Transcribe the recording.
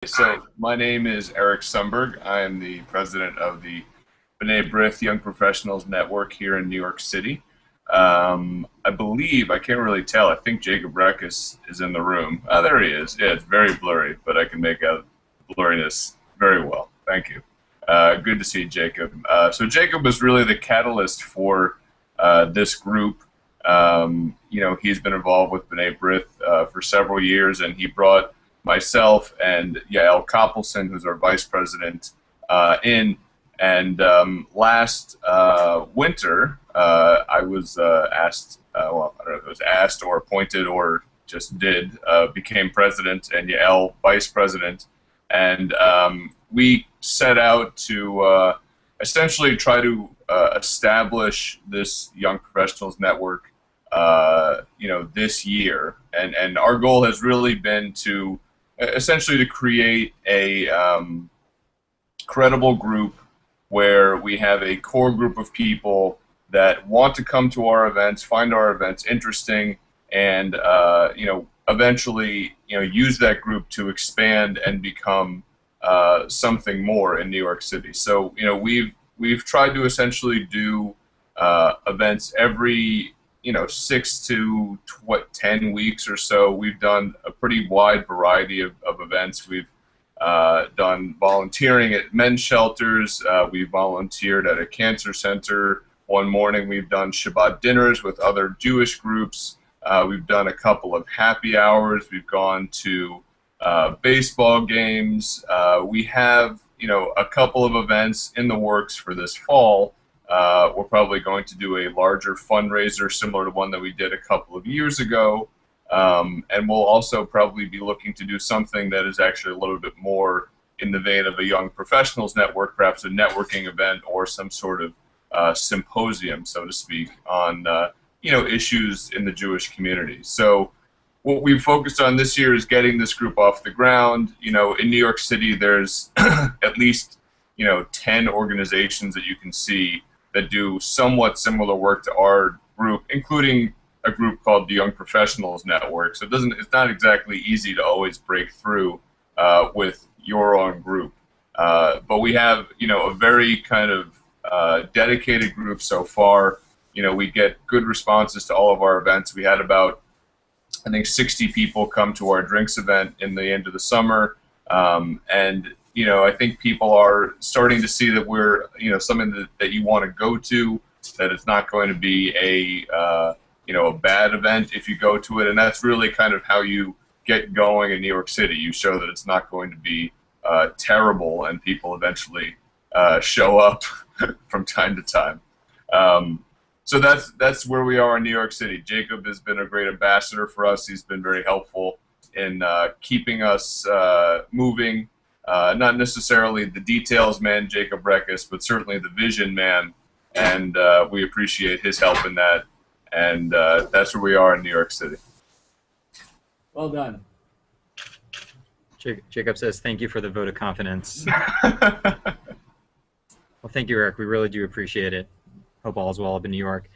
So my name is Eric Sumberg. I am the president of the B'nai B'rith Young Professionals Network here in New York City. I believe, I can't really tell, I think Jacob Reckes is in the room. There he is. Yeah, it's very blurry, but I can make out the blurriness very well. Thank you. Good to see Jacob. So Jacob was really the catalyst for this group. He's been involved with B'nai B'rith for several years, and he brought myself and Yael Koppelson, who's our vice president, in. And last winter, I was asked, well, I don't know if it was asked or appointed or just became president, and Yael vice president. And we set out to essentially try to establish this Young Professionals Network, this year. And our goal has really been to essentially to create a credible group where we have a core group of people that want to come to our events, find our events interesting, and eventually use that group to expand and become something more in New York City. So we've tried to essentially do events every 6 to 10 weeks or so. We've done a pretty wide variety of events. We've done volunteering at men's shelters. We volunteered at a cancer center one morning. We've done Shabbat dinners with other Jewish groups. We've done a couple of happy hours. We've gone to baseball games. We have a couple of events in the works for this fall. We're probably going to do a larger fundraiser similar to one that we did a couple of years ago. And we'll also probably be looking to do something that is actually a little bit more in the vein of a Young Professionals Network, perhaps a networking event or some sort of symposium, so to speak, on issues in the Jewish community. So what we've focused on this year is getting this group off the ground. In New York City, there's at least 10 organizations that you can see that do somewhat similar work to our group, including a group called the Young Professionals Network. So it's not exactly easy to always break through with your own group. But we have a very kind of dedicated group so far. We get good responses to all of our events. We had about, I think, 60 people come to our drinks event in the end of the summer. And I think people are starting to see that we're something that you want to go to, that it's not going to be a bad event if you go to it. And that's really kind of how you get going in New York City. You show that it's not going to be terrible, and people eventually show up from time to time. So that's where we are in New York City. Jacob has been a great ambassador for us. He's been very helpful in keeping us moving. Not necessarily the details man, Jacob Reckes, but certainly the vision man, and we appreciate his help in that. And that's where we are in New York City. Well done. Jacob says, thank you for the vote of confidence. Well, thank you, Eric. We really do appreciate it. Hope all is well up in New York.